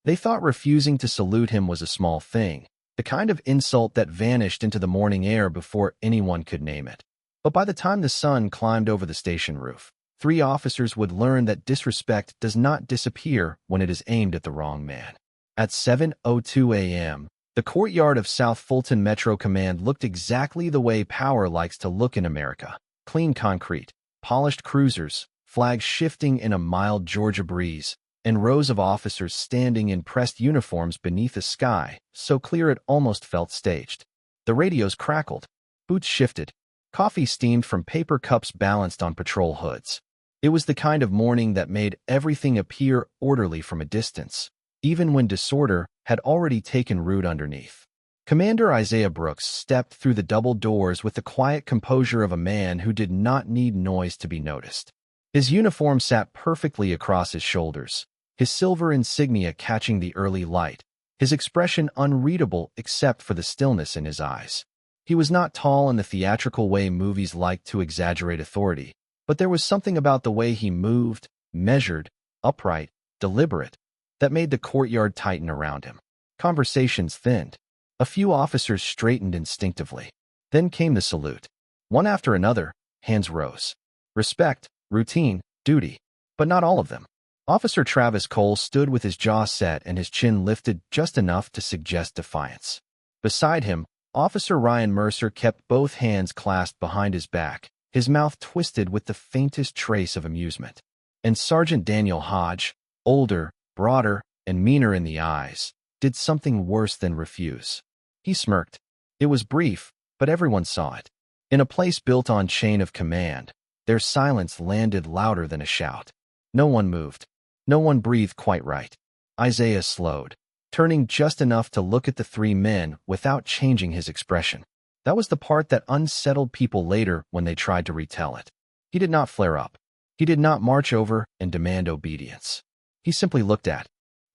They thought refusing to salute him was a small thing, the kind of insult that vanished into the morning air before anyone could name it. But by the time the sun climbed over the station roof, 3 officers would learn that disrespect does not disappear when it is aimed at the wrong man. At 7:02 a.m., the courtyard of South Fulton Metro Command looked exactly the way power likes to look in America. Clean concrete, polished cruisers, flags shifting in a mild Georgia breeze, and rows of officers standing in pressed uniforms beneath a sky so clear it almost felt staged. The radios crackled, boots shifted, coffee steamed from paper cups balanced on patrol hoods. It was the kind of morning that made everything appear orderly from a distance, even when disorder had already taken root underneath. Commander Isaiah Brooks stepped through the double doors with the quiet composure of a man who did not need noise to be noticed. His uniform sat perfectly across his shoulders, his silver insignia catching the early light, his expression unreadable except for the stillness in his eyes. He was not tall in the theatrical way movies like to exaggerate authority, but there was something about the way he moved, measured, upright, deliberate, that made the courtyard tighten around him. Conversations thinned. A few officers straightened instinctively. Then came the salute. One after another, hands rose. Respect, routine, duty. But not all of them. Officer Travis Cole stood with his jaw set and his chin lifted just enough to suggest defiance. Beside him, Officer Ryan Mercer kept both hands clasped behind his back, his mouth twisted with the faintest trace of amusement. And Sergeant Daniel Hodge, older, broader, and meaner in the eyes, did something worse than refuse. He smirked. It was brief, but everyone saw it. In a place built on chain of command, their silence landed louder than a shout. No one moved. No one breathed quite right. Isaiah slowed, turning just enough to look at the 3 men without changing his expression. That was the part that unsettled people later when they tried to retell it. He did not flare up. He did not march over and demand obedience. He simply looked at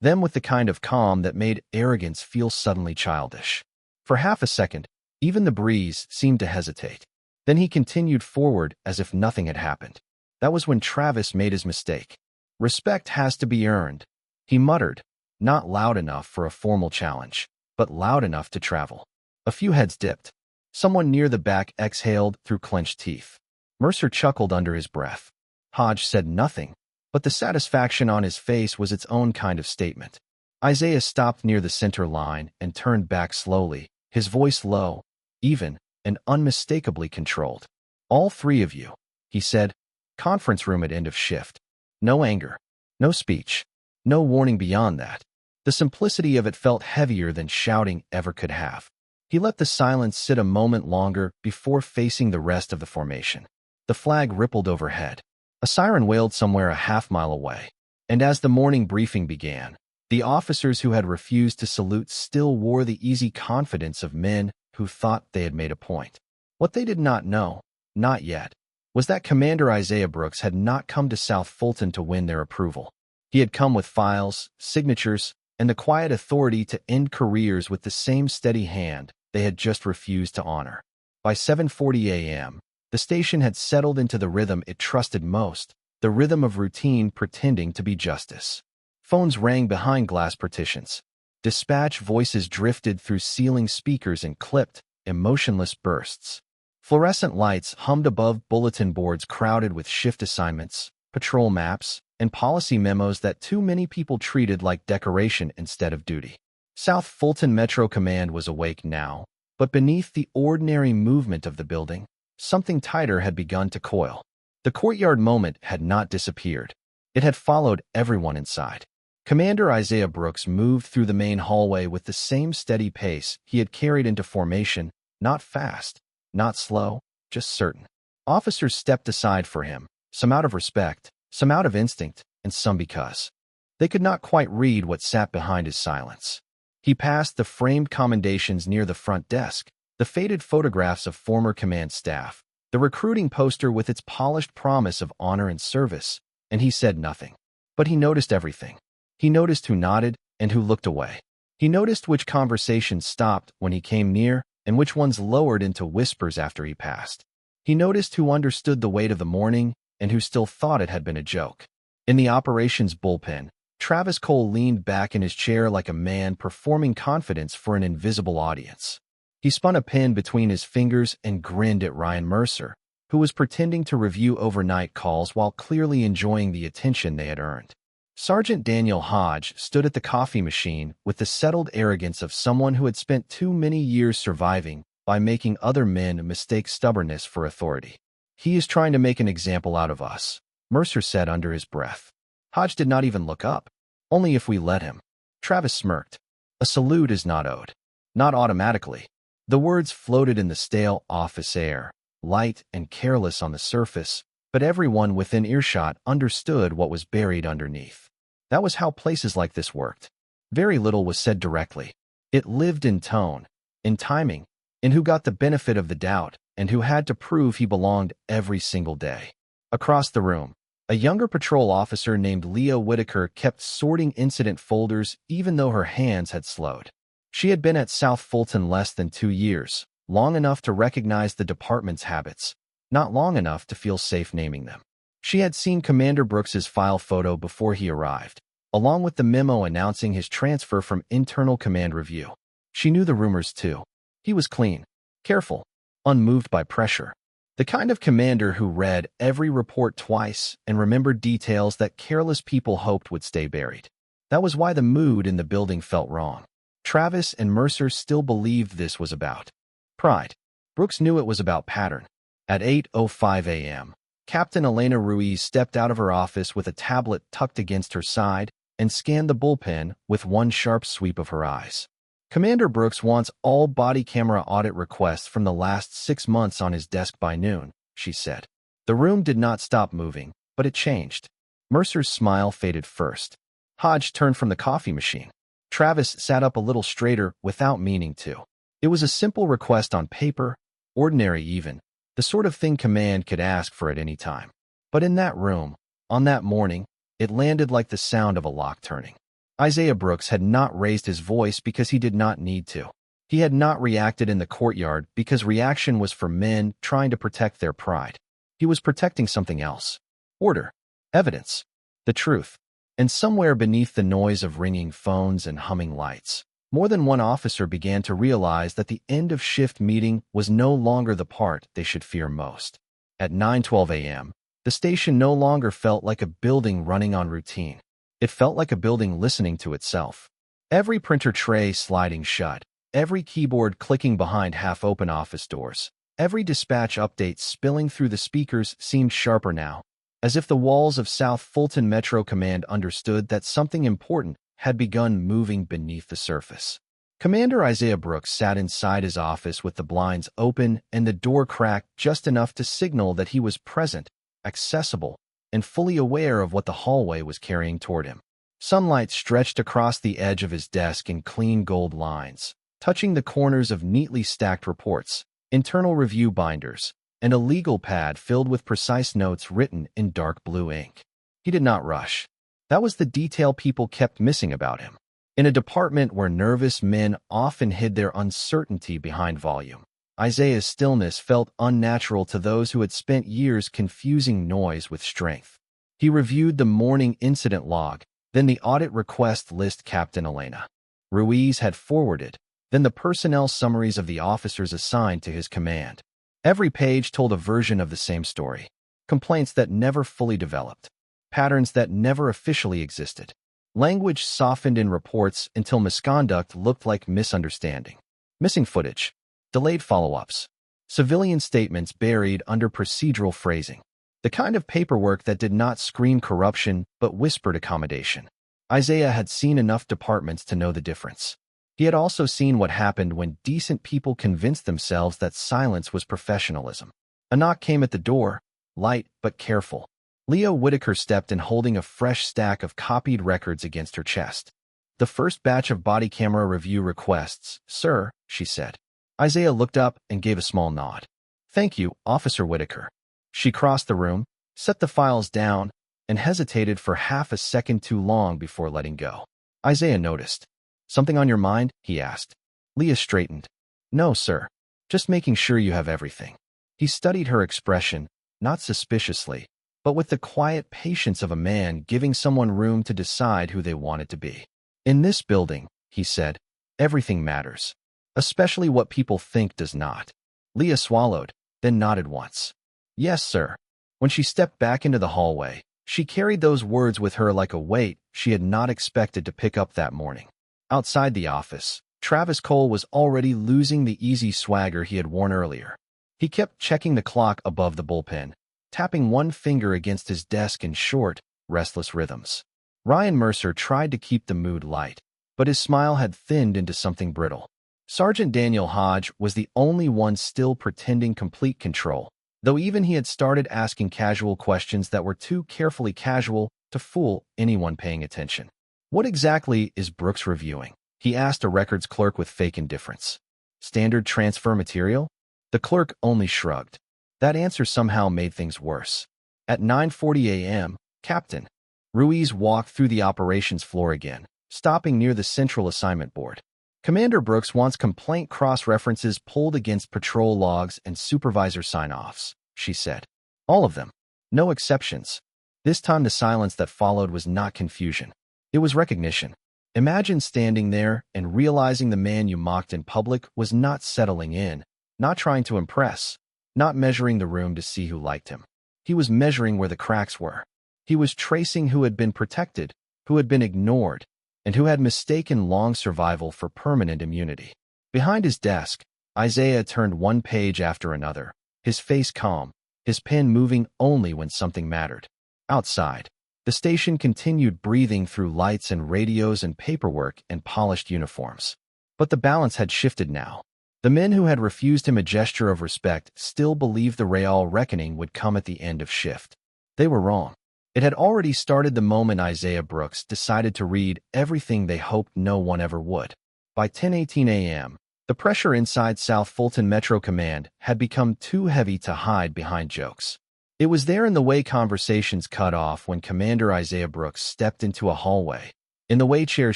them with the kind of calm that made arrogance feel suddenly childish. For half a second, even the breeze seemed to hesitate. Then he continued forward as if nothing had happened. That was when Travis made his mistake. Respect has to be earned, he muttered, not loud enough for a formal challenge, but loud enough to travel. A few heads dipped. Someone near the back exhaled through clenched teeth. Mercer chuckled under his breath. Hodge said nothing, but the satisfaction on his face was its own kind of statement. Isaiah stopped near the center line and turned back slowly, his voice low, even, and unmistakably controlled. "All 3 of you," he said. Conference room at end of shift. No anger, no speech, no warning beyond that. The simplicity of it felt heavier than shouting ever could have. He let the silence sit a moment longer before facing the rest of the formation. The flag rippled overhead. A siren wailed somewhere a half-mile away. And as the morning briefing began, the officers who had refused to salute still wore the easy confidence of men who thought they had made a point. What they did not know, not yet, was that Commander Isaiah Brooks had not come to South Fulton to win their approval. He had come with files, signatures, and the quiet authority to end careers with the same steady hand they had just refused to honor. By 7:40 a.m., the station had settled into the rhythm it trusted most, the rhythm of routine pretending to be justice. Phones rang behind glass partitions. Dispatch voices drifted through ceiling speakers in clipped, emotionless bursts. Fluorescent lights hummed above bulletin boards crowded with shift assignments, patrol maps, and policy memos that too many people treated like decoration instead of duty. South Fulton Metro Command was awake now, but beneath the ordinary movement of the building, something tighter had begun to coil. The courtyard moment had not disappeared. It had followed everyone inside. Commander Isaiah Brooks moved through the main hallway with the same steady pace he had carried into formation, not fast, not slow, just certain. Officers stepped aside for him, some out of respect, some out of instinct, and some because they could not quite read what sat behind his silence. He passed the framed commendations near the front desk, the faded photographs of former command staff, the recruiting poster with its polished promise of honor and service, and he said nothing. But he noticed everything. He noticed who nodded and who looked away. He noticed which conversations stopped when he came near and which ones lowered into whispers after he passed. He noticed who understood the weight of the morning and who still thought it had been a joke. In the operations bullpen, Travis Cole leaned back in his chair like a man performing confidence for an invisible audience. He spun a pen between his fingers and grinned at Ryan Mercer, who was pretending to review overnight calls while clearly enjoying the attention they had earned. Sergeant Daniel Hodge stood at the coffee machine with the settled arrogance of someone who had spent too many years surviving by making other men mistake stubbornness for authority. "He is trying to make an example out of us," Mercer said under his breath. Hodge did not even look up. "Only if we let him." Travis smirked. "A salute is not owed. Not automatically." The words floated in the stale office air, light and careless on the surface, but everyone within earshot understood what was buried underneath. That was how places like this worked. Very little was said directly. It lived in tone, in timing, in who got the benefit of the doubt and who had to prove he belonged every single day. Across the room, a younger patrol officer named Leah Whitaker kept sorting incident folders even though her hands had slowed. She had been at South Fulton less than 2 years, long enough to recognize the department's habits, not long enough to feel safe naming them. She had seen Commander Brooks's file photo before he arrived, along with the memo announcing his transfer from internal command review. She knew the rumors too. He was clean, careful, unmoved by pressure. The kind of commander who read every report twice and remembered details that careless people hoped would stay buried. That was why the mood in the building felt wrong. Travis and Mercer still believed this was about pride. Brooks knew it was about pattern. At 8:05 a.m., Captain Elena Ruiz stepped out of her office with a tablet tucked against her side and scanned the bullpen with one sharp sweep of her eyes. "Commander Brooks wants all body camera audit requests from the last 6 months on his desk by noon," she said. The room did not stop moving, but it changed. Mercer's smile faded first. Hodge turned from the coffee machine. Travis sat up a little straighter without meaning to. It was a simple request on paper, ordinary even, the sort of thing command could ask for at any time. But in that room, on that morning, it landed like the sound of a lock turning. Isaiah Brooks had not raised his voice because he did not need to. He had not reacted in the courtyard because reaction was for men trying to protect their pride. He was protecting something else. Order. Evidence. The truth. And somewhere beneath the noise of ringing phones and humming lights, more than one officer began to realize that the end-of-shift meeting was no longer the part they should fear most. At 9:12 a.m., the station no longer felt like a building running on routine. It felt like a building listening to itself. Every printer tray sliding shut, every keyboard clicking behind half-open office doors, every dispatch update spilling through the speakers seemed sharper now, as if the walls of South Fulton Metro Command understood that something important had begun moving beneath the surface. Commander Isaiah Brooks sat inside his office with the blinds open and the door cracked just enough to signal that he was present, accessible, and fully aware of what the hallway was carrying toward him. Sunlight stretched across the edge of his desk in clean gold lines, touching the corners of neatly stacked reports, internal review binders, and a legal pad filled with precise notes written in dark blue ink. He did not rush. That was the detail people kept missing about him. In a department where nervous men often hid their uncertainty behind volume, Isaiah's stillness felt unnatural to those who had spent years confusing noise with strength. He reviewed the morning incident log, then the audit request list Captain Elena Ruiz had forwarded, then the personnel summaries of the officers assigned to his command. Every page told a version of the same story. Complaints that never fully developed. Patterns that never officially existed. Language softened in reports until misconduct looked like misunderstanding. Missing footage. Delayed follow-ups. Civilian statements buried under procedural phrasing. The kind of paperwork that did not scream corruption but whispered accommodation. Isaiah had seen enough departments to know the difference. He had also seen what happened when decent people convinced themselves that silence was professionalism. A knock came at the door, light but careful. Leah Whitaker stepped in holding a fresh stack of copied records against her chest. "The first batch of body camera review requests, sir," she said. Isaiah looked up and gave a small nod. "Thank you, Officer Whitaker." She crossed the room, set the files down, and hesitated for half a second too long before letting go. Isaiah noticed. "Something on your mind?" he asked. Leah straightened. "No, sir. Just making sure you have everything." He studied her expression, not suspiciously, but with the quiet patience of a man giving someone room to decide who they wanted to be. "In this building," he said, "everything matters, especially what people think does not." Leah swallowed, then nodded once. "Yes, sir." When she stepped back into the hallway, she carried those words with her like a weight she had not expected to pick up that morning. Outside the office, Travis Cole was already losing the easy swagger he had worn earlier. He kept checking the clock above the bullpen, tapping one finger against his desk in short, restless rhythms. Ryan Mercer tried to keep the mood light, but his smile had thinned into something brittle. Sergeant Daniel Hodge was the only one still pretending complete control, though even he had started asking casual questions that were too carefully casual to fool anyone paying attention. "What exactly is Brooks reviewing?" he asked a records clerk with fake indifference. "Standard transfer material?" The clerk only shrugged. That answer somehow made things worse. At 9:40 a.m., Captain Ruiz walked through the operations floor again, stopping near the central assignment board. "Commander Brooks wants complaint cross-references pulled against patrol logs and supervisor sign-offs," she said. "All of them. No exceptions." This time the silence that followed was not confusion. It was recognition. Imagine standing there and realizing the man you mocked in public was not settling in, not trying to impress, not measuring the room to see who liked him. He was measuring where the cracks were. He was tracing who had been protected, who had been ignored, and who had mistaken long survival for permanent immunity. Behind his desk, Isaiah turned one page after another, his face calm, his pen moving only when something mattered. Outside, the station continued breathing through lights and radios and paperwork and polished uniforms. But the balance had shifted now. The men who had refused him a gesture of respect still believed the real reckoning would come at the end of shift. They were wrong. It had already started the moment Isaiah Brooks decided to read everything they hoped no one ever would. By 10:18 a.m., the pressure inside South Fulton Metro Command had become too heavy to hide behind jokes. It was there in the way conversations cut off when Commander Isaiah Brooks stepped into a hallway, in the way chairs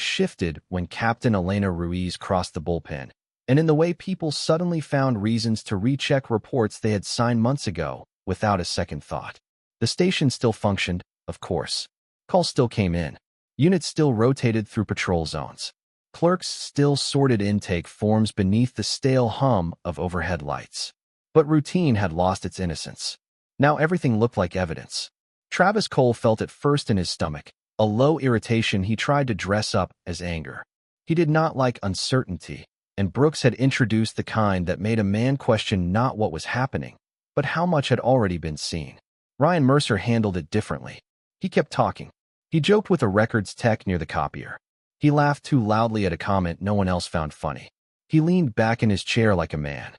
shifted when Captain Elena Ruiz crossed the bullpen, and in the way people suddenly found reasons to recheck reports they had signed months ago without a second thought. The station still functioned, of course. Calls still came in. Units still rotated through patrol zones. Clerks still sorted intake forms beneath the stale hum of overhead lights. But routine had lost its innocence. Now everything looked like evidence. Travis Cole felt it first in his stomach, a low irritation he tried to dress up as anger. He did not like uncertainty, and Brooks had introduced the kind that made a man question not what was happening, but how much had already been seen. Ryan Mercer handled it differently. He kept talking. He joked with a records tech near the copier. He laughed too loudly at a comment no one else found funny. He leaned back in his chair like a man,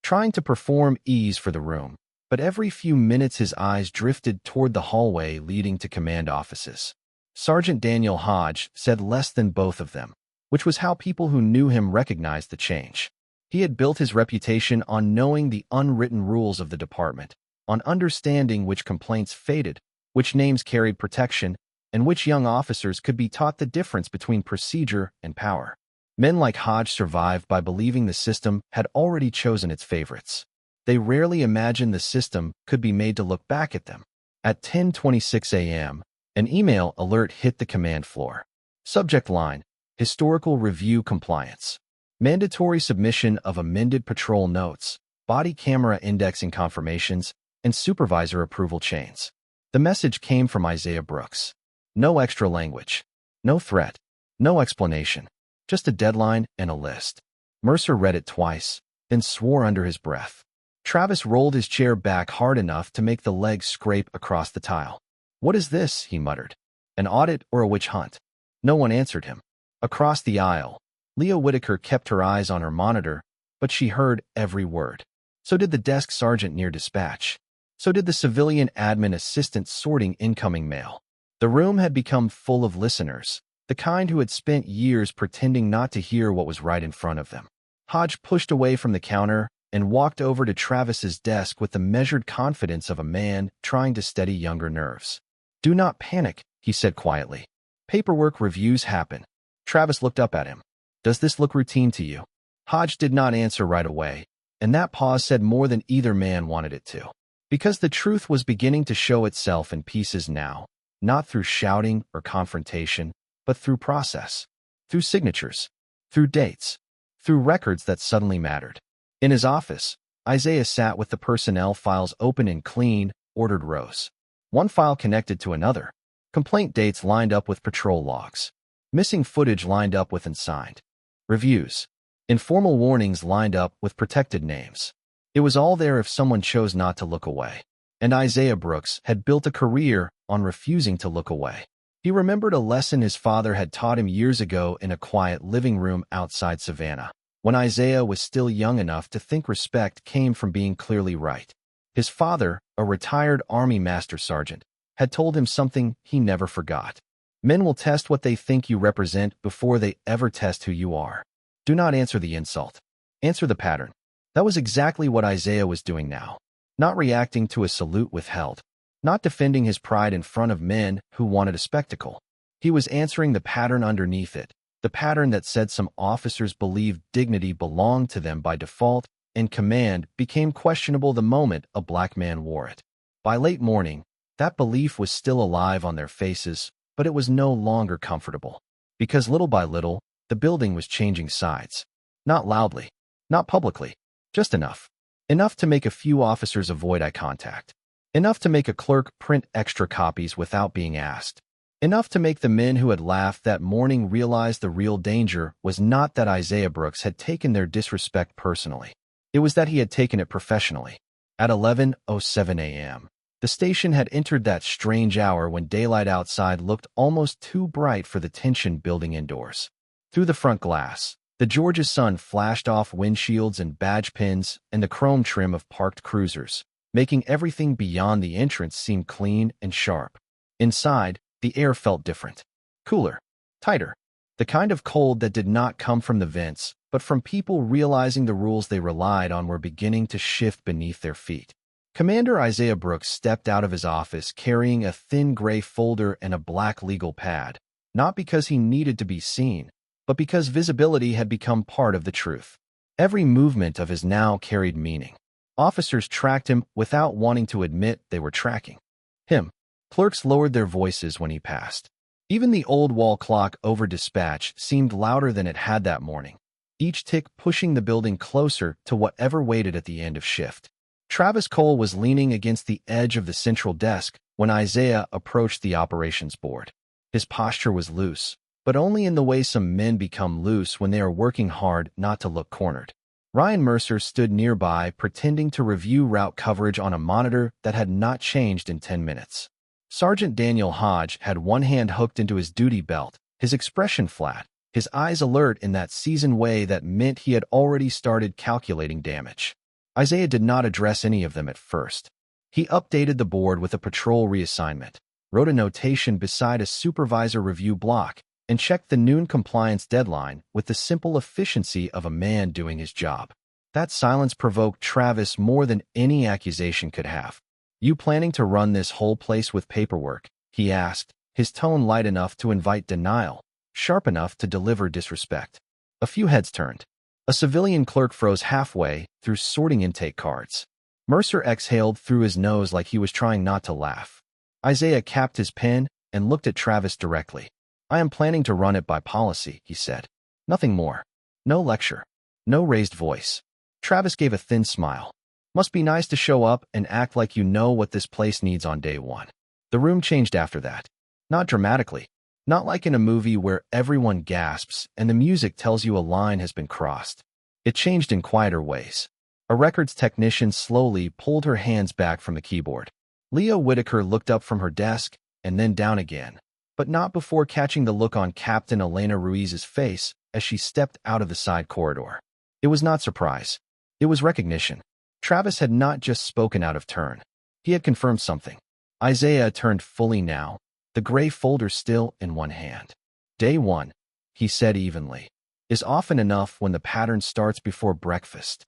trying to perform ease for the room, but every few minutes his eyes drifted toward the hallway leading to command offices. Sergeant Daniel Hodge said less than both of them, which was how people who knew him recognized the change. He had built his reputation on knowing the unwritten rules of the department, on understanding which complaints faded, which names carried protection, and which young officers could be taught the difference between procedure and power. Men like Hodge survived by believing the system had already chosen its favorites. They rarely imagined the system could be made to look back at them. At 10:26 a.m., an email alert hit the command floor. Subject line: Historical Review Compliance. Mandatory submission of amended patrol notes, body camera indexing confirmations, and supervisor approval chains. The message came from Isaiah Brooks. No extra language. No threat. No explanation. Just a deadline and a list. Mercer read it twice, then swore under his breath. Travis rolled his chair back hard enough to make the legs scrape across the tile. "What is this?" he muttered. "An audit or a witch hunt?" No one answered him. Across the aisle, Leah Whitaker kept her eyes on her monitor, but she heard every word. So did the desk sergeant near dispatch. So did the civilian admin assistant sorting incoming mail. The room had become full of listeners, the kind who had spent years pretending not to hear what was right in front of them. Hodge pushed away from the counter and walked over to Travis's desk with the measured confidence of a man trying to steady younger nerves. "Do not panic," he said quietly. "Paperwork reviews happen." Travis looked up at him. "Does this look routine to you?" Hodge did not answer right away, and that pause said more than either man wanted it to. Because the truth was beginning to show itself in pieces now, not through shouting or confrontation, but through process, through signatures, through dates, through records that suddenly mattered. In his office, Isaiah sat with the personnel files open in clean, ordered rows. One file connected to another. Complaint dates lined up with patrol logs. Missing footage lined up with unsigned. Reviews. Informal warnings lined up with protected names. It was all there if someone chose not to look away. And Isaiah Brooks had built a career on refusing to look away. He remembered a lesson his father had taught him years ago in a quiet living room outside Savannah, when Isaiah was still young enough to think respect came from being clearly right. His father, a retired Army Master Sergeant, had told him something he never forgot. Men will test what they think you represent before they ever test who you are. Do not answer the insult. Answer the pattern. That was exactly what Isaiah was doing now. Not reacting to a salute withheld. Not defending his pride in front of men who wanted a spectacle. He was answering the pattern underneath it, the pattern that said some officers believed dignity belonged to them by default, and command became questionable the moment a black man wore it. By late morning, that belief was still alive on their faces, but it was no longer comfortable. Because little by little, the building was changing sides. Not loudly, not publicly, just enough. Enough to make a few officers avoid eye contact. Enough to make a clerk print extra copies without being asked. Enough to make the men who had laughed that morning realize the real danger was not that Isaiah Brooks had taken their disrespect personally. It was that he had taken it professionally. At 11:07 a.m., the station had entered that strange hour when daylight outside looked almost too bright for the tension building indoors. Through the front glass, the Georgia sun flashed off windshields and badge pins and the chrome trim of parked cruisers, making everything beyond the entrance seem clean and sharp. Inside, the air felt different. Cooler. Tighter. The kind of cold that did not come from the vents, but from people realizing the rules they relied on were beginning to shift beneath their feet. Commander Isaiah Brooks stepped out of his office carrying a thin gray folder and a black legal pad, not because he needed to be seen, but because visibility had become part of the truth. Every movement of his now carried meaning. Officers tracked him without wanting to admit they were tracking him. Clerks lowered their voices when he passed. Even the old wall clock over dispatch seemed louder than it had that morning, each tick pushing the building closer to whatever waited at the end of shift. Travis Cole was leaning against the edge of the central desk when Isaiah approached the operations board. His posture was loose, but only in the way some men become loose when they are working hard not to look cornered. Ryan Mercer stood nearby pretending to review route coverage on a monitor that had not changed in 10 minutes. Sergeant Daniel Hodge had one hand hooked into his duty belt, his expression flat, his eyes alert in that seasoned way that meant he had already started calculating damage. Isaiah did not address any of them at first. He updated the board with a patrol reassignment, wrote a notation beside a supervisor review block, and checked the noon compliance deadline with the simple efficiency of a man doing his job. That silence provoked Travis more than any accusation could have. "You planning to run this whole place with paperwork?" he asked, his tone light enough to invite denial, sharp enough to deliver disrespect. A few heads turned. A civilian clerk froze halfway through sorting intake cards. Mercer exhaled through his nose like he was trying not to laugh. Isaiah capped his pen and looked at Travis directly. "I am planning to run it by policy," he said. "Nothing more. No lecture. No raised voice." Travis gave a thin smile. "Must be nice to show up and act like you know what this place needs on day one." The room changed after that. Not dramatically. Not like in a movie where everyone gasps and the music tells you a line has been crossed. It changed in quieter ways. A records technician slowly pulled her hands back from the keyboard. Leah Whitaker looked up from her desk and then down again, but not before catching the look on Captain Elena Ruiz's face as she stepped out of the side corridor. It was not surprise. It was recognition. Travis had not just spoken out of turn. He had confirmed something. Isaiah turned fully now, the gray folder still in one hand. "Day one," he said evenly, "is often enough when the pattern starts before breakfast."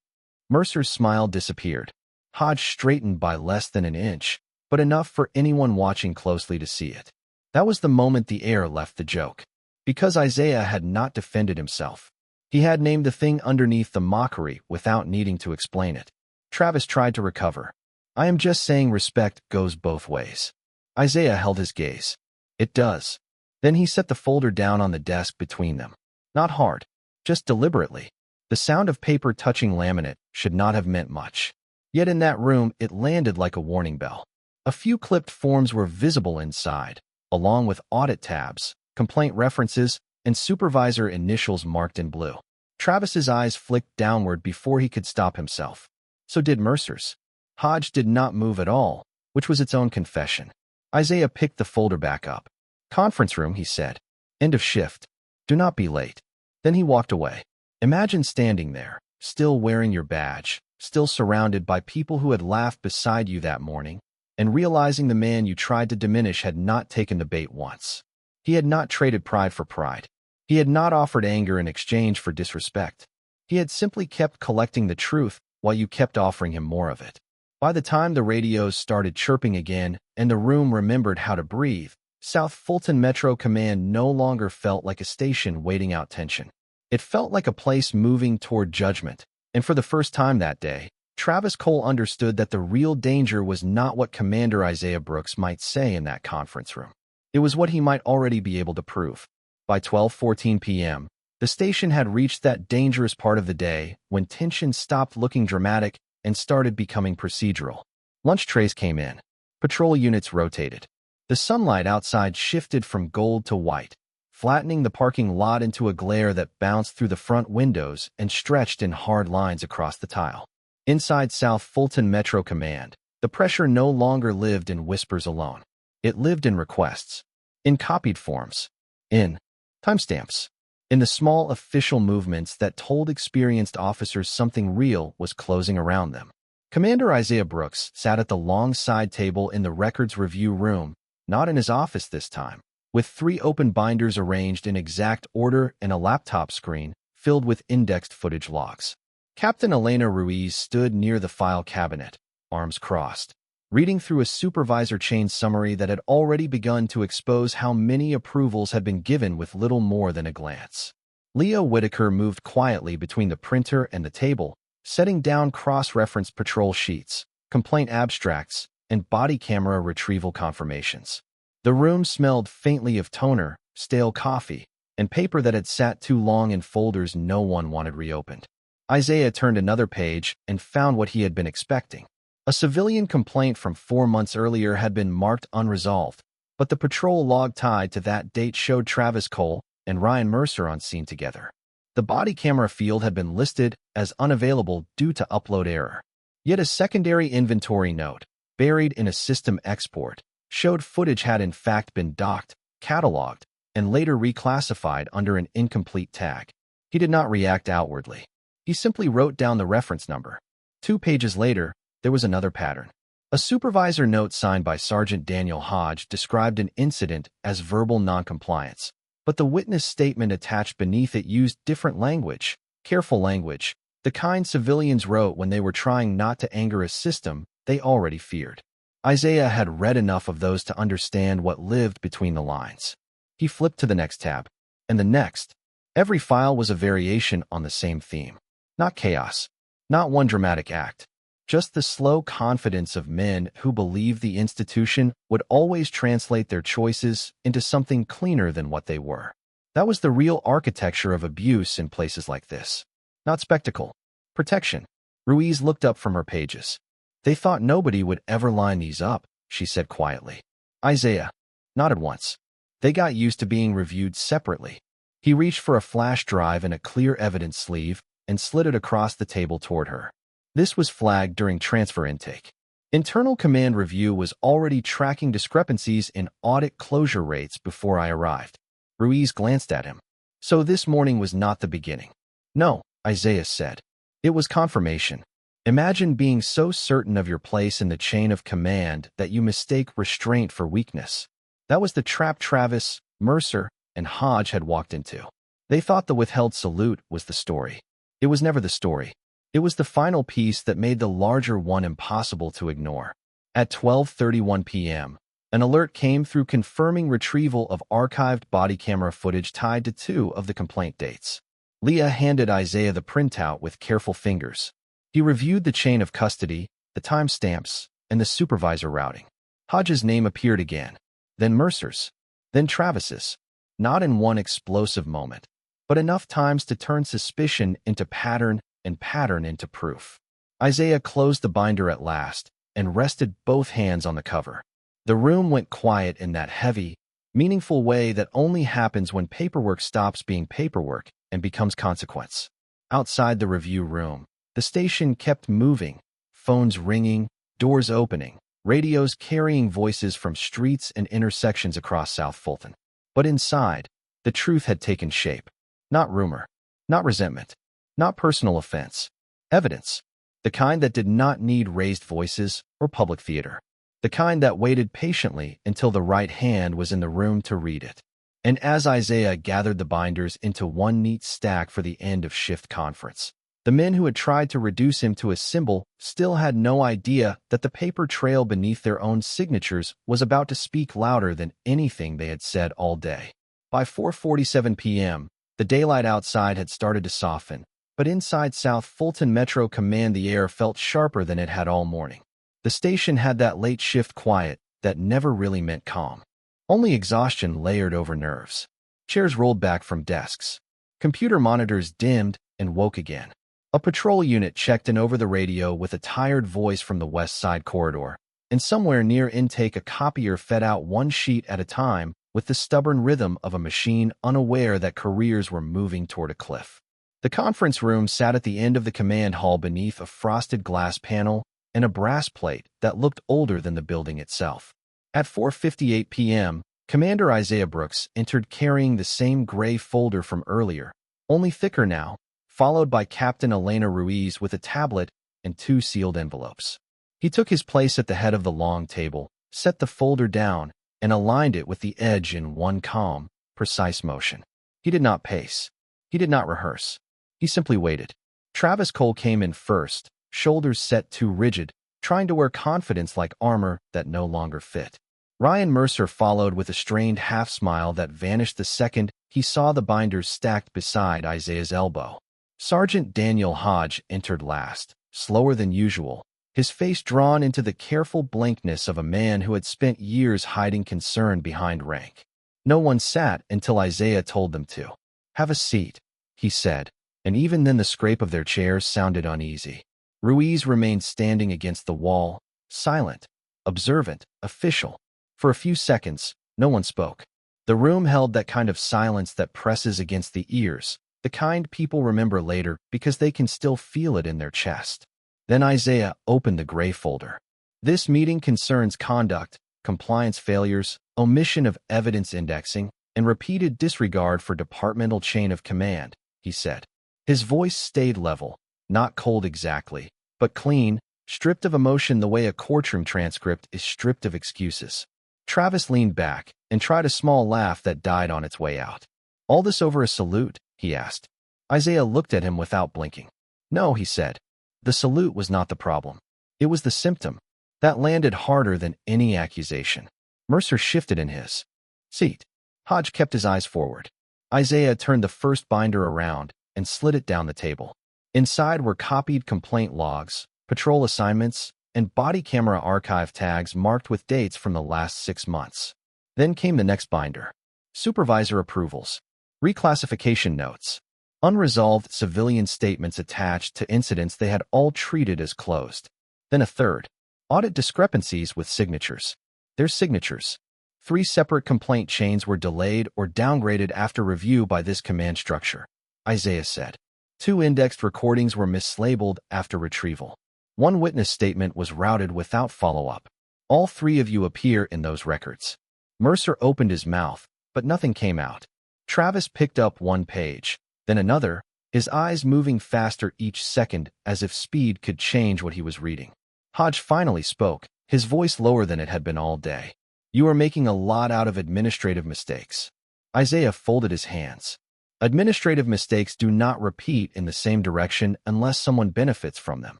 Mercer's smile disappeared. Hodge straightened by less than an inch, but enough for anyone watching closely to see it. That was the moment the air left the joke. Because Isaiah had not defended himself. He had named the thing underneath the mockery without needing to explain it. Travis tried to recover. I am just saying respect goes both ways. Isaiah held his gaze. It does. Then he set the folder down on the desk between them. Not hard, just deliberately. The sound of paper touching laminate should not have meant much. Yet in that room, it landed like a warning bell. A few clipped forms were visible inside, along with audit tabs, complaint references, and supervisor initials marked in blue. Travis's eyes flicked downward before he could stop himself. So did Mercer's. Hodge did not move at all, which was its own confession. Isaiah picked the folder back up. Conference room, he said. End of shift. Do not be late. Then he walked away. Imagine standing there, still wearing your badge, still surrounded by people who had laughed beside you that morning, and realizing the man you tried to diminish had not taken the bait once. He had not traded pride for pride. He had not offered anger in exchange for disrespect. He had simply kept collecting the truth while you kept offering him more of it. By the time the radios started chirping again and the room remembered how to breathe, South Fulton Metro Command no longer felt like a station waiting out tension. It felt like a place moving toward judgment, and for the first time that day, Travis Cole understood that the real danger was not what Commander Isaiah Brooks might say in that conference room. It was what he might already be able to prove. By 12:14 p.m., the station had reached that dangerous part of the day when tension stopped looking dramatic and started becoming procedural. Lunch trays came in. Patrol units rotated. The sunlight outside shifted from gold to white, flattening the parking lot into a glare that bounced through the front windows and stretched in hard lines across the tile. Inside South Fulton Metro Command, the pressure no longer lived in whispers alone. It lived in requests, in copied forms, in timestamps, in the small official movements that told experienced officers something real was closing around them. Commander Isaiah Brooks sat at the long side table in the records review room, not in his office this time, with 3 open binders arranged in exact order and a laptop screen filled with indexed footage logs. Captain Elena Ruiz stood near the file cabinet, arms crossed, reading through a supervisor chain summary that had already begun to expose how many approvals had been given with little more than a glance. Leah Whitaker moved quietly between the printer and the table, setting down cross-reference patrol sheets, complaint abstracts, and body camera retrieval confirmations. The room smelled faintly of toner, stale coffee, and paper that had sat too long in folders no one wanted reopened. Isaiah turned another page and found what he had been expecting. A civilian complaint from 4 months earlier had been marked unresolved, but the patrol log tied to that date showed Travis Cole and Ryan Mercer on scene together. The body camera field had been listed as unavailable due to upload error. Yet a secondary inventory note, buried in a system export, showed footage had in fact been docked, cataloged, and later reclassified under an incomplete tag. He did not react outwardly. He simply wrote down the reference number. 2 pages later, there was another pattern. A supervisor note signed by Sergeant Daniel Hodge described an incident as verbal noncompliance, but the witness statement attached beneath it used different language, careful language, the kind civilians wrote when they were trying not to anger a system they already feared. Isaiah had read enough of those to understand what lived between the lines. He flipped to the next tab, and the next. Every file was a variation on the same theme. Not chaos, not one dramatic act, just the slow confidence of men who believed the institution would always translate their choices into something cleaner than what they were. That was the real architecture of abuse in places like this. Not spectacle, protection. Ruiz looked up from her pages. They thought nobody would ever line these up, she said quietly. Isaiah nodded once. They got used to being reviewed separately. He reached for a flash drive and a clear evidence sleeve and slid it across the table toward her. This was flagged during transfer intake. Internal command review was already tracking discrepancies in audit closure rates before I arrived. Ruiz glanced at him. So this morning was not the beginning. No, Isaiah said. It was confirmation. Imagine being so certain of your place in the chain of command that you mistake restraint for weakness. That was the trap Travis, Mercer, and Hodge had walked into. They thought the withheld salute was the story. It was never the story. It was the final piece that made the larger one impossible to ignore. At 12:31 p.m., an alert came through confirming retrieval of archived body camera footage tied to 2 of the complaint dates. Leah handed Isaiah the printout with careful fingers. He reviewed the chain of custody, the timestamps, and the supervisor routing. Hodge's name appeared again, then Mercer's, then Travis's, not in one explosive moment, but enough times to turn suspicion into pattern and pattern into proof. Isaiah closed the binder at last and rested both hands on the cover. The room went quiet in that heavy, meaningful way that only happens when paperwork stops being paperwork and becomes consequence. Outside the review room, the station kept moving, phones ringing, doors opening, radios carrying voices from streets and intersections across South Fulton. But inside, the truth had taken shape. Not rumor, not resentment, not personal offense. Evidence. The kind that did not need raised voices or public theater. The kind that waited patiently until the right hand was in the room to read it. And as Isaiah gathered the binders into one neat stack for the end of shift conference, the men who had tried to reduce him to a symbol still had no idea that the paper trail beneath their own signatures was about to speak louder than anything they had said all day. By 4:47 p.m., the daylight outside had started to soften, but inside South Fulton Metro Command the air felt sharper than it had all morning. The station had that late shift quiet that never really meant calm. Only exhaustion layered over nerves. Chairs rolled back from desks. Computer monitors dimmed and woke again. A patrol unit checked in over the radio with a tired voice from the west side corridor, and somewhere near intake a copier fed out one sheet at a time with the stubborn rhythm of a machine unaware that careers were moving toward a cliff. The conference room sat at the end of the command hall beneath a frosted glass panel and a brass plate that looked older than the building itself. At 4:58 p.m., Commander Isaiah Brooks entered carrying the same gray folder from earlier, only thicker now, followed by Captain Elena Ruiz with a tablet and 2 sealed envelopes. He took his place at the head of the long table, set the folder down, and aligned it with the edge in one calm, precise motion. He did not pace. He did not rehearse. He simply waited. Travis Cole came in first, shoulders set too rigid, trying to wear confidence like armor that no longer fit. Ryan Mercer followed with a strained half-smile that vanished the second he saw the binders stacked beside Isaiah's elbow. Sergeant Daniel Hodge entered last, slower than usual, his face drawn into the careful blankness of a man who had spent years hiding concern behind rank. No one sat until Isaiah told them to. "Have a seat," he said, and even then the scrape of their chairs sounded uneasy. Ruiz remained standing against the wall, silent, observant, official. For a few seconds, no one spoke. The room held that kind of silence that presses against the ears, the kind people remember later because they can still feel it in their chest. Then Isaiah opened the gray folder. "This meeting concerns conduct, compliance failures, omission of evidence indexing, and repeated disregard for departmental chain of command," he said. His voice stayed level, not cold exactly, but clean, stripped of emotion the way a courtroom transcript is stripped of excuses. Travis leaned back and tried a small laugh that died on its way out. "All this over a salute?" he asked. Isaiah looked at him without blinking. "No," he said. The salute was not the problem. It was the symptom. That landed harder than any accusation. Mercer shifted in his seat. Hodge kept his eyes forward. Isaiah turned the first binder around and slid it down the table. Inside were copied complaint logs, patrol assignments, and body camera archive tags marked with dates from the last 6 months. Then came the next binder. Supervisor approvals, reclassification notes, unresolved civilian statements attached to incidents they had all treated as closed. Then a third, audit discrepancies with signatures. Their signatures. 3 separate complaint chains were delayed or downgraded after review by this command structure, Isaiah said. 2 indexed recordings were mislabeled after retrieval. 1 witness statement was routed without follow-up. All 3 of you appear in those records. Mercer opened his mouth, but nothing came out. Travis picked up 1 page, then another, his eyes moving faster each second as if speed could change what he was reading. Hodge finally spoke, his voice lower than it had been all day. "You are making a lot out of administrative mistakes." Isaiah folded his hands. Administrative mistakes do not repeat in the same direction unless someone benefits from them.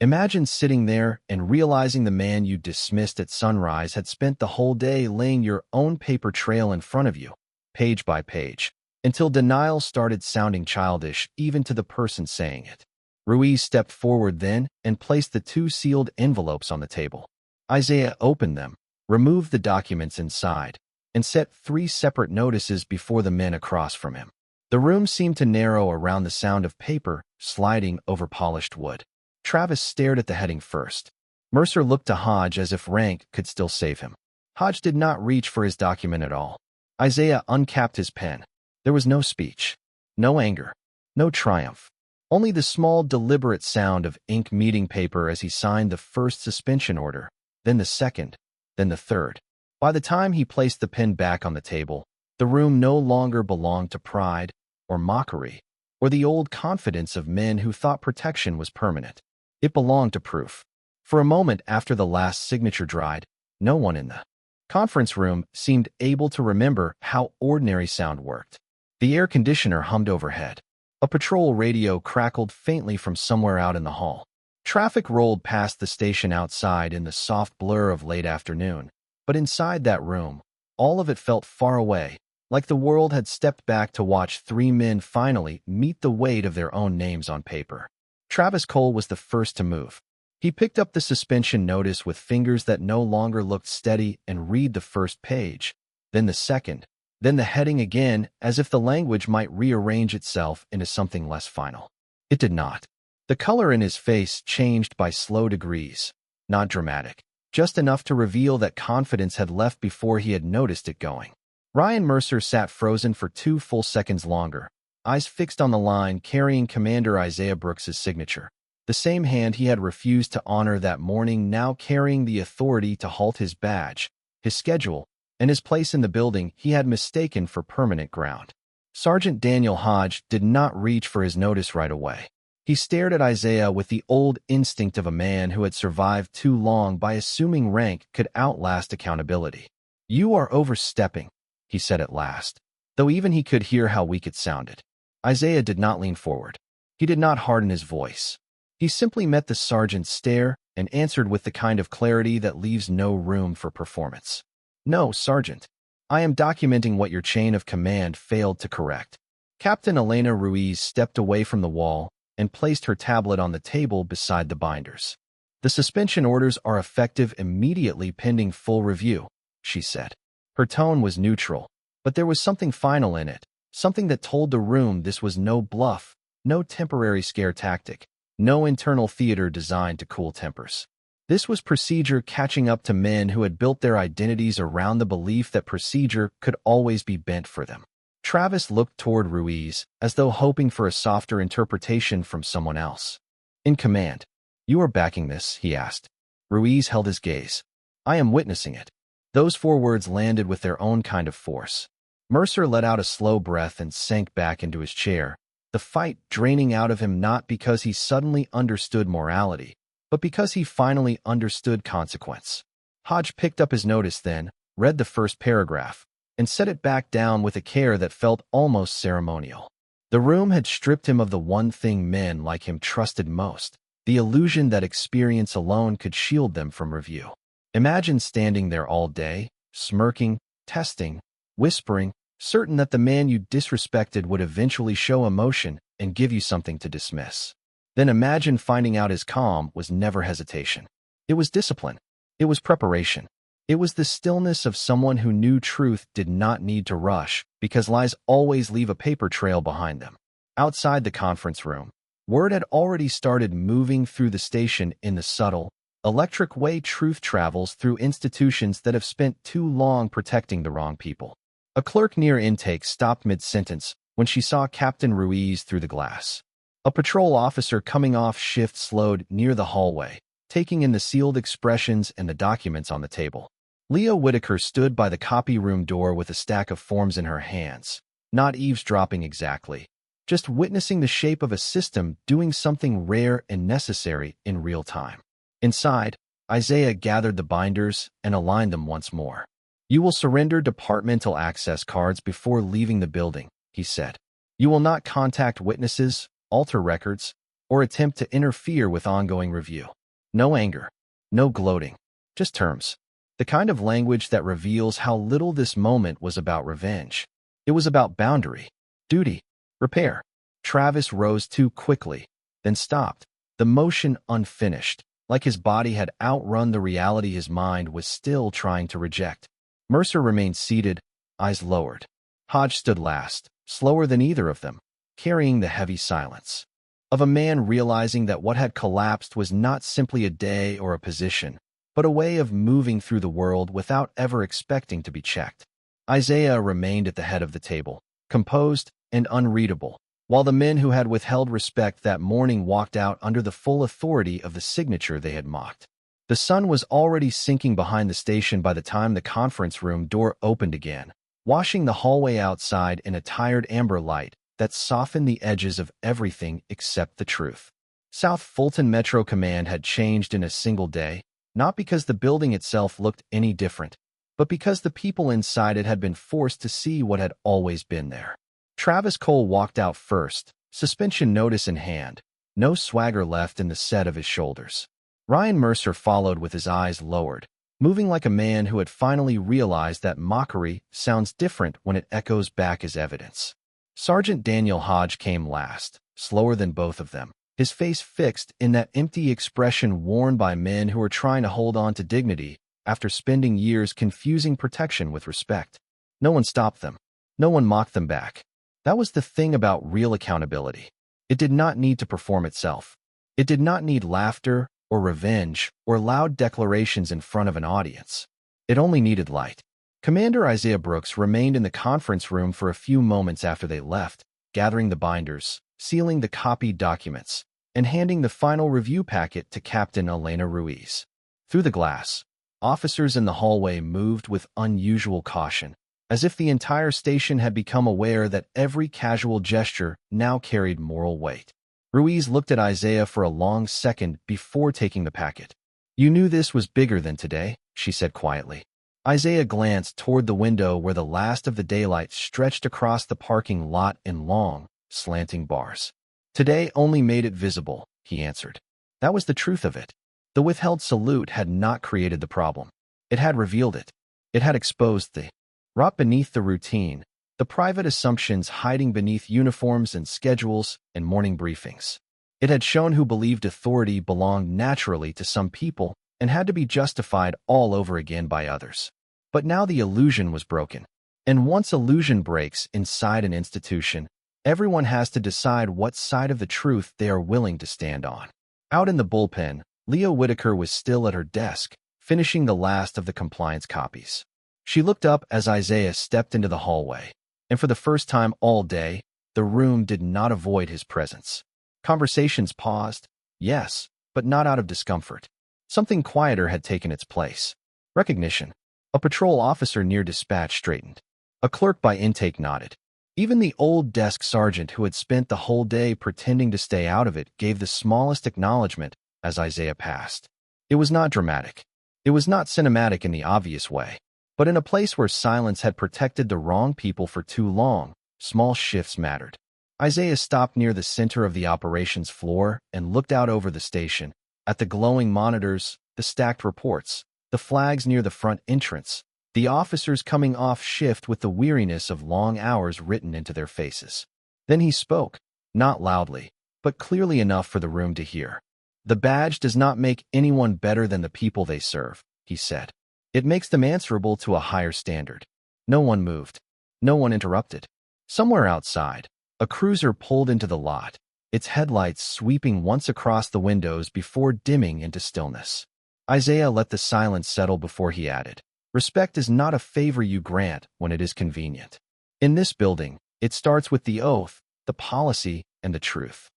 Imagine sitting there and realizing the man you dismissed at sunrise had spent the whole day laying your own paper trail in front of you, page by page, until denial started sounding childish even to the person saying it. Ruiz stepped forward then and placed the 2 sealed envelopes on the table. Isaiah opened them, removed the documents inside, and set 3 separate notices before the men across from him. The room seemed to narrow around the sound of paper sliding over polished wood. Travis stared at the heading first. Mercer looked to Hodge as if rank could still save him. Hodge did not reach for his document at all. Isaiah uncapped his pen. There was no speech, no anger, no triumph. Only the small, deliberate sound of ink meeting paper as he signed the first suspension order, then the second, then the third. By the time he placed the pen back on the table, the room no longer belonged to pride or mockery or the old confidence of men who thought protection was permanent. It belonged to proof. For a moment after the last signature dried, no one in the conference room seemed able to remember how ordinary sound worked. The air conditioner hummed overhead. A patrol radio crackled faintly from somewhere out in the hall. Traffic rolled past the station outside in the soft blur of late afternoon, but inside that room, all of it felt far away, like the world had stepped back to watch 3 men finally meet the weight of their own names on paper. Travis Cole was the first to move. He picked up the suspension notice with fingers that no longer looked steady and read the first page, then the second, then the heading again, as if the language might rearrange itself into something less final. It did not. The color in his face changed by slow degrees, not dramatic, just enough to reveal that confidence had left before he had noticed it going. Ryan Mercer sat frozen for 2 full seconds longer, eyes fixed on the line carrying Commander Isaiah Brooks's signature. The same hand he had refused to honor that morning now carrying the authority to halt his badge, his schedule, and his place in the building he had mistaken for permanent ground. Sergeant Daniel Hodge did not reach for his notice right away. He stared at Isaiah with the old instinct of a man who had survived too long by assuming rank could outlast accountability. "You are overstepping," he said at last, though even he could hear how weak it sounded. Isaiah did not lean forward. He did not harden his voice. He simply met the sergeant's stare and answered with the kind of clarity that leaves no room for performance. "No, Sergeant. I am documenting what your chain of command failed to correct." Captain Elena Ruiz stepped away from the wall and placed her tablet on the table beside the binders. "The suspension orders are effective immediately pending full review," she said. Her tone was neutral, but there was something final in it, something that told the room this was no bluff, no temporary scare tactic, no internal theater designed to cool tempers. This was procedure catching up to men who had built their identities around the belief that procedure could always be bent for them. Travis looked toward Ruiz, as though hoping for a softer interpretation from someone else. "In command. You are backing this?" he asked. Ruiz held his gaze. "I am witnessing it." Those 4 words landed with their own kind of force. Mercer let out a slow breath and sank back into his chair, the fight draining out of him not because he suddenly understood morality, but because he finally understood consequence. Hodge picked up his notice then, read the first paragraph, and set it back down with a care that felt almost ceremonial. The room had stripped him of the one thing men like him trusted most, the illusion that experience alone could shield them from review. Imagine standing there all day, smirking, testing, whispering, certain that the man you disrespected would eventually show emotion and give you something to dismiss. Then imagine finding out his calm was never hesitation. It was discipline. It was preparation. It was the stillness of someone who knew truth did not need to rush because lies always leave a paper trail behind them. Outside the conference room, word had already started moving through the station in the subtle, electric way truth travels through institutions that have spent too long protecting the wrong people. A clerk near intake stopped mid-sentence when she saw Captain Ruiz through the glass. A patrol officer coming off shift slowed near the hallway, taking in the sealed expressions and the documents on the table. Leah Whitaker stood by the copy room door with a stack of forms in her hands, not eavesdropping exactly, just witnessing the shape of a system doing something rare and necessary in real time. Inside, Isaiah gathered the binders and aligned them once more. "You will surrender departmental access cards before leaving the building," he said. "You will not contact witnesses, alter records, or attempt to interfere with ongoing review. No anger, no gloating, just terms." The kind of language that reveals how little this moment was about revenge. It was about boundary, duty, repair. Travis rose too quickly, then stopped, the motion unfinished. like his body had outrun the reality his mind was still trying to reject. Mercer remained seated, eyes lowered. Hodge stood last, slower than either of them, carrying the heavy silence of a man realizing that what had collapsed was not simply a day or a position, but a way of moving through the world without ever expecting to be checked. Isaiah remained at the head of the table, composed and unreadable, while the men who had withheld respect that morning walked out under the full authority of the signature they had mocked. The sun was already sinking behind the station by the time the conference room door opened again, washing the hallway outside in a tired amber light that softened the edges of everything except the truth. South Fulton Metro Command had changed in a single day, not because the building itself looked any different, but because the people inside it had been forced to see what had always been there. Travis Cole walked out first, suspension notice in hand, no swagger left in the set of his shoulders. Ryan Mercer followed with his eyes lowered, moving like a man who had finally realized that mockery sounds different when it echoes back as evidence. Sergeant Daniel Hodge came last, slower than both of them, his face fixed in that empty expression worn by men who are trying to hold on to dignity after spending years confusing protection with respect. No one stopped them. No one mocked them back. That was the thing about real accountability. It did not need to perform itself. It did not need laughter or revenge or loud declarations in front of an audience. It only needed light. Commander Isaiah Brooks remained in the conference room for a few moments after they left, gathering the binders, sealing the copied documents, and handing the final review packet to Captain Elena Ruiz. Through the glass, officers in the hallway moved with unusual caution, as if the entire station had become aware that every casual gesture now carried moral weight. Ruiz looked at Isaiah for a long second before taking the packet. "You knew this was bigger than today," she said quietly. Isaiah glanced toward the window where the last of the daylight stretched across the parking lot in long, slanting bars. "Today only made it visible," he answered. That was the truth of it. The withheld salute had not created the problem. It had revealed it. It had exposed the rot beneath the routine, the private assumptions hiding beneath uniforms and schedules and morning briefings. It had shown who believed authority belonged naturally to some people and had to be justified all over again by others. But now the illusion was broken. And once illusion breaks inside an institution, everyone has to decide what side of the truth they are willing to stand on. Out in the bullpen, Leah Whitaker was still at her desk, finishing the last of the compliance copies. She looked up as Isaiah stepped into the hallway, and for the first time all day, the room did not avoid his presence. Conversations paused, yes, but not out of discomfort. Something quieter had taken its place. Recognition. A patrol officer near dispatch straightened. A clerk by intake nodded. Even the old desk sergeant who had spent the whole day pretending to stay out of it gave the smallest acknowledgement as Isaiah passed. It was not dramatic. It was not cinematic in the obvious way. But in a place where silence had protected the wrong people for too long, small shifts mattered. Isaiah stopped near the center of the operations floor and looked out over the station, at the glowing monitors, the stacked reports, the flags near the front entrance, the officers coming off shift with the weariness of long hours written into their faces. Then he spoke, not loudly, but clearly enough for the room to hear. "The badge does not make anyone better than the people they serve," he said. "It makes them answerable to a higher standard." No one moved. No one interrupted. Somewhere outside, a cruiser pulled into the lot, its headlights sweeping once across the windows before dimming into stillness. Isaiah let the silence settle before he added, "Respect is not a favor you grant when it is convenient. In this building, it starts with the oath, the policy, and the truth."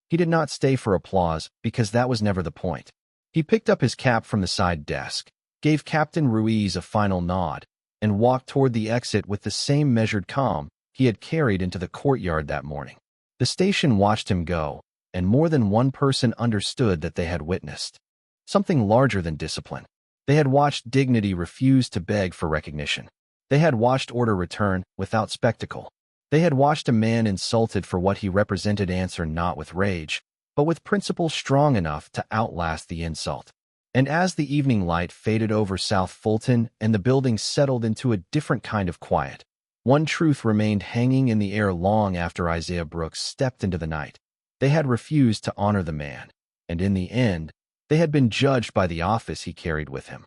He did not stay for applause because that was never the point. He picked up his cap from the side desk, gave Captain Ruiz a final nod, and walked toward the exit with the same measured calm he had carried into the courtyard that morning. The station watched him go, and more than one person understood that they had witnessed something larger than discipline. They had watched dignity refuse to beg for recognition. They had watched order return without spectacle. They had watched a man insulted for what he represented answer not with rage, but with principle strong enough to outlast the insult. And as the evening light faded over South Fulton and the building settled into a different kind of quiet, one truth remained hanging in the air long after Isaiah Brooks stepped into the night. They had refused to honor the man, and in the end, They had been judged by the office he carried with him.